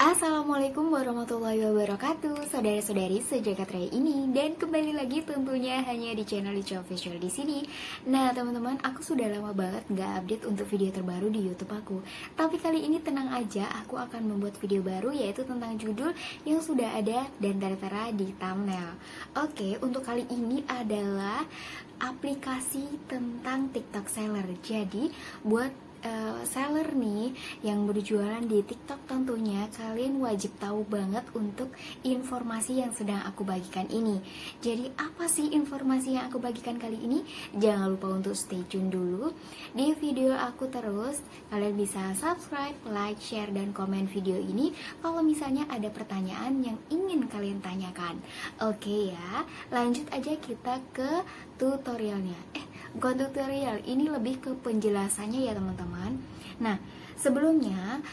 Assalamualaikum warahmatullahi wabarakatuh, saudara-saudari sejagat raya ini, dan kembali lagi tentunya hanya di channel Ica Official di sini. Nah, teman-teman, aku sudah lama banget nggak update untuk video terbaru di YouTube aku. Tapi kali ini tenang aja, aku akan membuat video baru yaitu tentang judul yang sudah ada dan tertera di thumbnail. Oke, untuk kali ini adalah aplikasi tentang TikTok Seller. Jadi, buat seller nih yang berjualan di TikTok, tentunya kalian wajib tahu banget untuk informasi yang sedang aku bagikan ini. Jadi apa sih informasi yang aku bagikan kali ini? Jangan lupa untuk stay tune dulu di video aku terus. Kalian bisa subscribe, like, share, dan komen video ini kalau misalnya ada pertanyaan yang ingin kalian tanyakan. Oke ya, lanjut aja kita ke tutorialnya. Bukan tutorial, ini lebih ke penjelasannya ya teman-teman. Nah, sebelumnya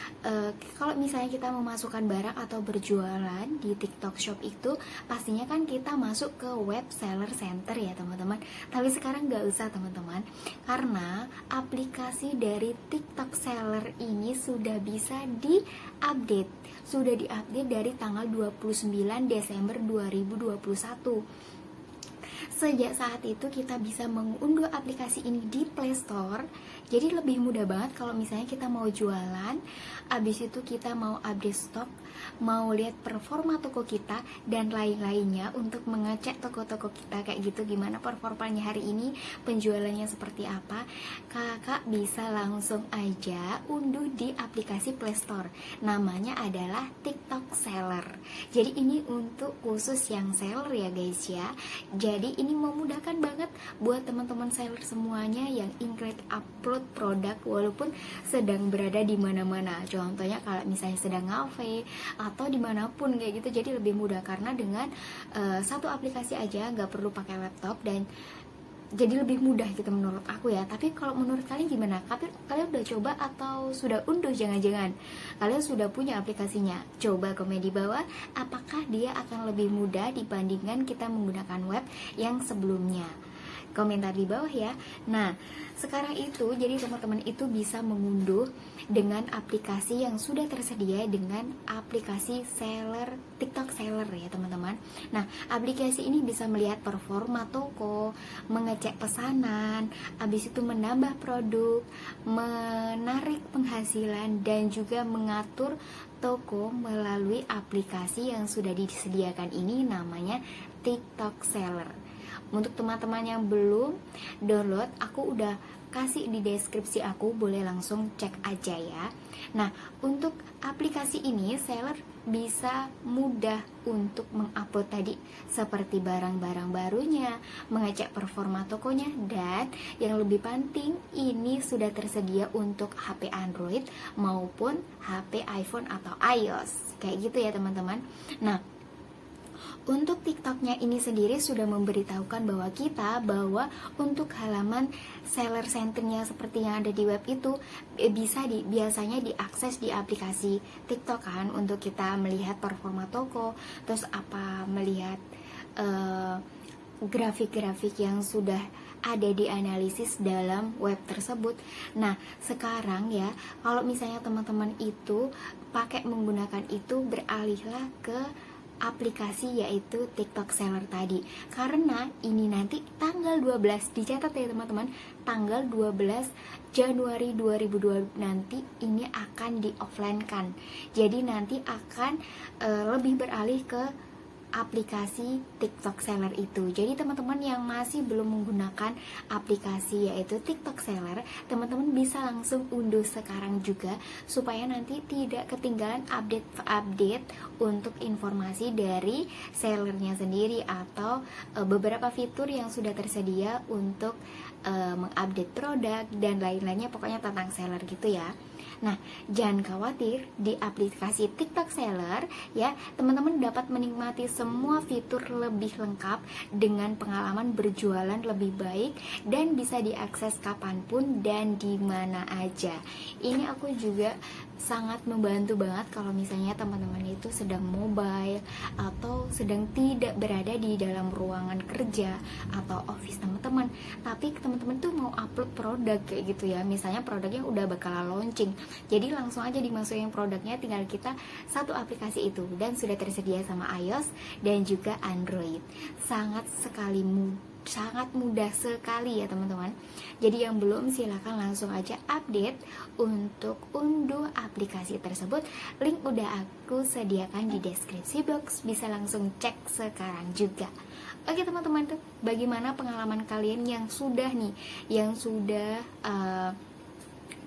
kalau misalnya kita memasukkan barang atau berjualan di TikTok Shop itu pastinya kan kita masuk ke web seller center ya teman-teman. Tapi sekarang nggak usah teman-teman, karena aplikasi dari TikTok Seller ini sudah bisa diupdate. Sudah diupdate dari tanggal 29 Desember 2021. Sejak saat itu kita bisa mengunduh aplikasi ini di Play Store. Jadi lebih mudah banget kalau misalnya kita mau jualan, abis itu kita mau update stok, mau lihat performa toko kita dan lain-lainnya untuk mengecek toko-toko kita kayak gitu, gimana performanya hari ini, penjualannya seperti apa. Kakak bisa langsung aja unduh di aplikasi Play Store. Namanya adalah TikTok Seller. Jadi ini untuk khusus yang seller ya guys ya. Jadi ini memudahkan banget buat teman-teman seller semuanya yang ingin upload produk walaupun sedang berada di mana-mana. Contohnya kalau misalnya sedang ngafe atau dimanapun kayak gitu, jadi lebih mudah karena dengan satu aplikasi aja nggak perlu pakai laptop dan jadi lebih mudah gitu menurut aku ya. Tapi kalau menurut kalian gimana? Kalian udah coba atau sudah unduh? Jangan-jangan kalian sudah punya aplikasinya? Coba komen di bawah, apakah dia akan lebih mudah dibandingkan kita menggunakan web yang sebelumnya? Komentar di bawah ya. Nah, sekarang itu jadi teman-teman itu bisa mengunduh dengan aplikasi yang sudah tersedia dengan aplikasi seller TikTok Seller ya teman-teman. Nah, aplikasi ini bisa melihat performa toko, mengecek pesanan, habis itu menambah produk, menarik penghasilan, dan juga mengatur toko melalui aplikasi yang sudah disediakan ini, namanya TikTok Seller. Untuk teman-teman yang belum download, aku udah kasih di deskripsi aku, boleh langsung cek aja ya. Nah, untuk aplikasi ini seller bisa mudah untuk mengupload tadi seperti barang-barang barunya, mengecek performa tokonya, dan yang lebih penting ini sudah tersedia untuk HP Android maupun HP iPhone atau iOS. Kayak gitu ya teman-teman. Nah, untuk TikToknya ini sendiri sudah memberitahukan bahwa untuk halaman seller centernya seperti yang ada di web itu biasanya diakses di aplikasi TikTok kan, untuk kita melihat performa toko, terus melihat grafik-grafik yang sudah ada di analisis dalam web tersebut. Nah, sekarang ya, kalau misalnya teman-teman itu pakai menggunakan itu, beralihlah ke aplikasi yaitu TikTok Seller tadi, karena ini nanti tanggal 12, dicatat ya teman-teman, tanggal 12 Januari 2020 nanti ini akan di offline kan. Jadi nanti akan lebih beralih ke aplikasi TikTok Seller itu. Jadi teman-teman yang masih belum menggunakan aplikasi yaitu TikTok Seller, teman-teman bisa langsung unduh sekarang juga supaya nanti tidak ketinggalan update untuk informasi dari sellernya sendiri atau beberapa fitur yang sudah tersedia untuk mengupdate produk dan lain-lainnya, pokoknya tentang seller gitu ya. Nah, jangan khawatir, di aplikasi TikTok Seller ya, teman-teman dapat menikmati semua fitur lebih lengkap dengan pengalaman berjualan lebih baik dan bisa diakses kapanpun dan di mana aja. Ini aku juga sangat membantu banget kalau misalnya teman-teman itu sedang mobile atau sedang tidak berada di dalam ruangan kerja atau office teman-teman, tapi teman-teman tuh mau upload produk kayak gitu ya, misalnya produknya udah bakalan launching, Jadi langsung aja dimasukin produknya, tinggal kita satu aplikasi itu, dan sudah tersedia sama iOS dan juga Android. Sangat mudah sekali ya teman-teman. Jadi yang belum, silahkan langsung aja update untuk unduh aplikasi tersebut. Link udah aku sediakan di deskripsi box, bisa langsung cek sekarang juga. Oke teman-teman, tuh bagaimana pengalaman kalian yang sudah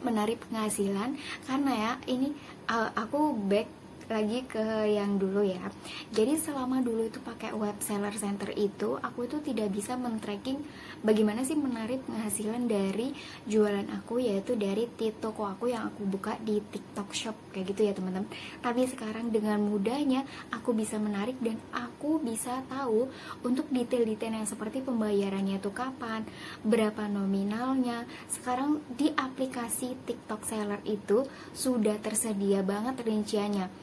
menarik penghasilan? Karena ya ini aku back lagi ke yang dulu ya. Jadi selama dulu itu pakai web seller center itu, aku itu tidak bisa men-tracking bagaimana sih menarik penghasilan dari jualan aku, yaitu dari toko aku yang aku buka di TikTok Shop kayak gitu ya teman-teman. Tapi sekarang dengan mudahnya aku bisa menarik, dan aku bisa tahu untuk detail-detail yang seperti pembayarannya itu kapan, berapa nominalnya. Sekarang di aplikasi TikTok Seller itu sudah tersedia banget rinciannya.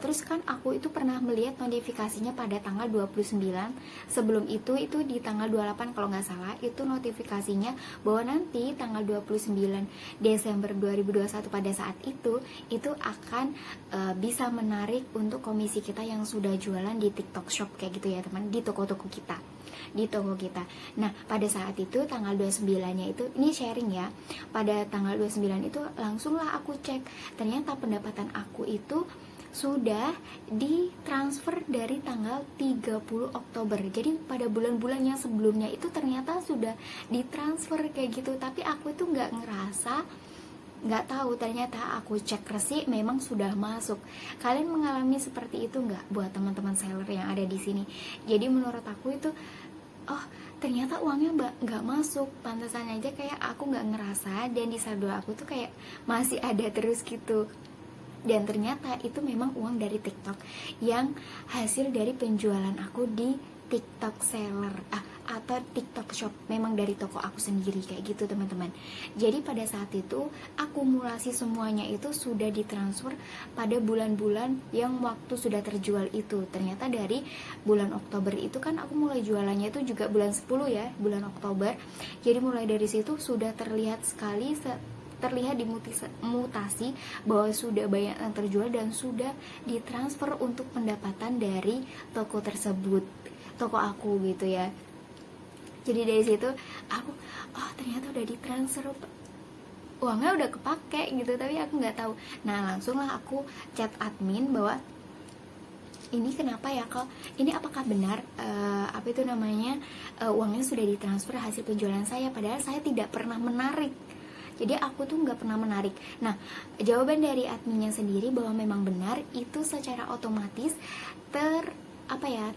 Terus kan aku itu pernah melihat notifikasinya pada tanggal 29. Sebelum itu di tanggal 28 kalau nggak salah, itu notifikasinya bahwa nanti tanggal 29 Desember 2021 pada saat itu akan bisa menarik untuk komisi kita yang sudah jualan di TikTok Shop kayak gitu ya teman, di toko kita. Nah, pada saat itu tanggal 29-nya itu, ini sharing ya, pada tanggal 29 itu langsunglah aku cek, ternyata pendapatan aku itu sudah ditransfer dari tanggal 30 Oktober. Jadi pada bulan-bulan yang sebelumnya itu ternyata sudah ditransfer kayak gitu, tapi aku itu nggak tahu, ternyata aku cek resi memang sudah masuk. Kalian mengalami seperti itu nggak buat teman-teman seller yang ada di sini? Jadi menurut aku itu, oh ternyata uangnya nggak masuk, pantesan aja kayak aku nggak ngerasa, dan di saldo aku tuh kayak masih ada terus gitu. Dan ternyata itu memang uang dari TikTok yang hasil dari penjualan aku di TikTok Seller atau TikTok Shop, memang dari toko aku sendiri kayak gitu teman-teman. Jadi pada saat itu akumulasi semuanya itu sudah ditransfer pada bulan-bulan yang waktu sudah terjual itu. Ternyata dari bulan Oktober itu kan aku mulai jualannya itu juga bulan 10 ya, bulan Oktober. Jadi mulai dari situ sudah terlihat dimutasi bahwa sudah banyak yang terjual dan sudah ditransfer untuk pendapatan dari toko tersebut, toko aku gitu ya. Jadi dari situ aku, ternyata udah ditransfer, uangnya udah kepake gitu, tapi aku nggak tahu. Nah langsunglah aku chat admin bahwa ini kenapa ya kok, ini apakah benar uangnya sudah ditransfer hasil penjualan saya, padahal saya tidak pernah menarik. Jadi aku tuh nggak pernah menarik. Nah, jawaban dari adminnya sendiri bahwa memang benar, itu secara otomatis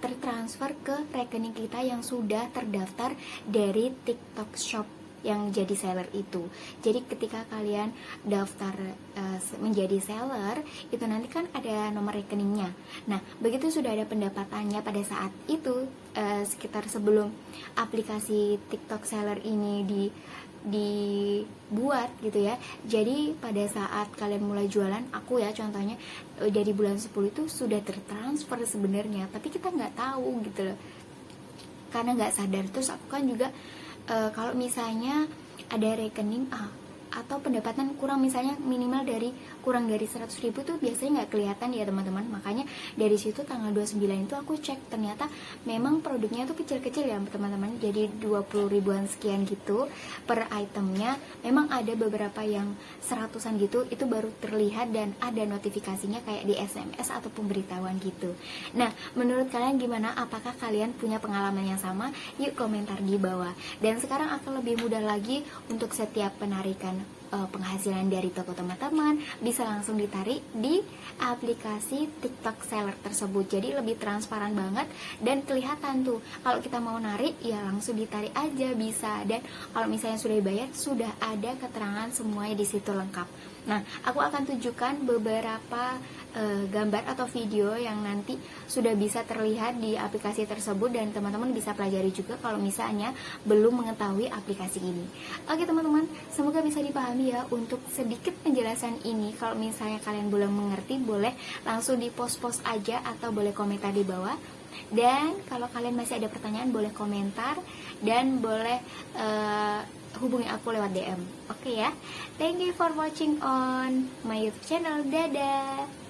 tertransfer ke rekening kita yang sudah terdaftar dari TikTok Shop yang jadi seller itu. Jadi ketika kalian daftar menjadi seller, itu nanti kan ada nomor rekeningnya. Nah, begitu sudah ada pendapatannya pada saat itu, sekitar sebelum aplikasi TikTok Seller ini dibuat gitu ya. Jadi pada saat kalian mulai jualan, aku ya contohnya dari bulan 10 itu sudah tertransfer sebenarnya, tapi kita nggak tahu gitu loh, karena nggak sadar. Terus aku kan juga kalau misalnya ada rekening atau pendapatan kurang, misalnya minimal kurang dari 100.000 tuh biasanya nggak kelihatan ya teman-teman. Makanya dari situ tanggal 29 itu aku cek, ternyata memang produknya tuh kecil-kecil ya teman-teman, jadi 20 ribuan sekian gitu per itemnya. Memang ada beberapa yang 100-an gitu, itu baru terlihat dan ada notifikasinya kayak di SMS atau pemberitahuan gitu. Nah menurut kalian gimana? Apakah kalian punya pengalaman yang sama? Yuk komentar di bawah. Dan sekarang akan lebih mudah lagi untuk setiap penarikan penghasilan dari toko teman-teman, bisa langsung ditarik di aplikasi TikTok Seller tersebut. Jadi lebih transparan banget dan kelihatan tuh. Kalau kita mau narik ya langsung ditarik aja bisa, dan kalau misalnya sudah dibayar sudah ada keterangan semuanya di situ lengkap. Nah, aku akan tunjukkan beberapa gambar atau video yang nanti sudah bisa terlihat di aplikasi tersebut, dan teman-teman bisa pelajari juga kalau misalnya belum mengetahui aplikasi ini. Oke teman-teman, semoga bisa dipahami ya untuk sedikit penjelasan ini. Kalau misalnya kalian belum mengerti, boleh langsung di post aja atau boleh komentar di bawah. Dan kalau kalian masih ada pertanyaan, boleh komentar dan boleh hubungi aku lewat DM. Oke ya. Thank you for watching on my YouTube channel. Dadah.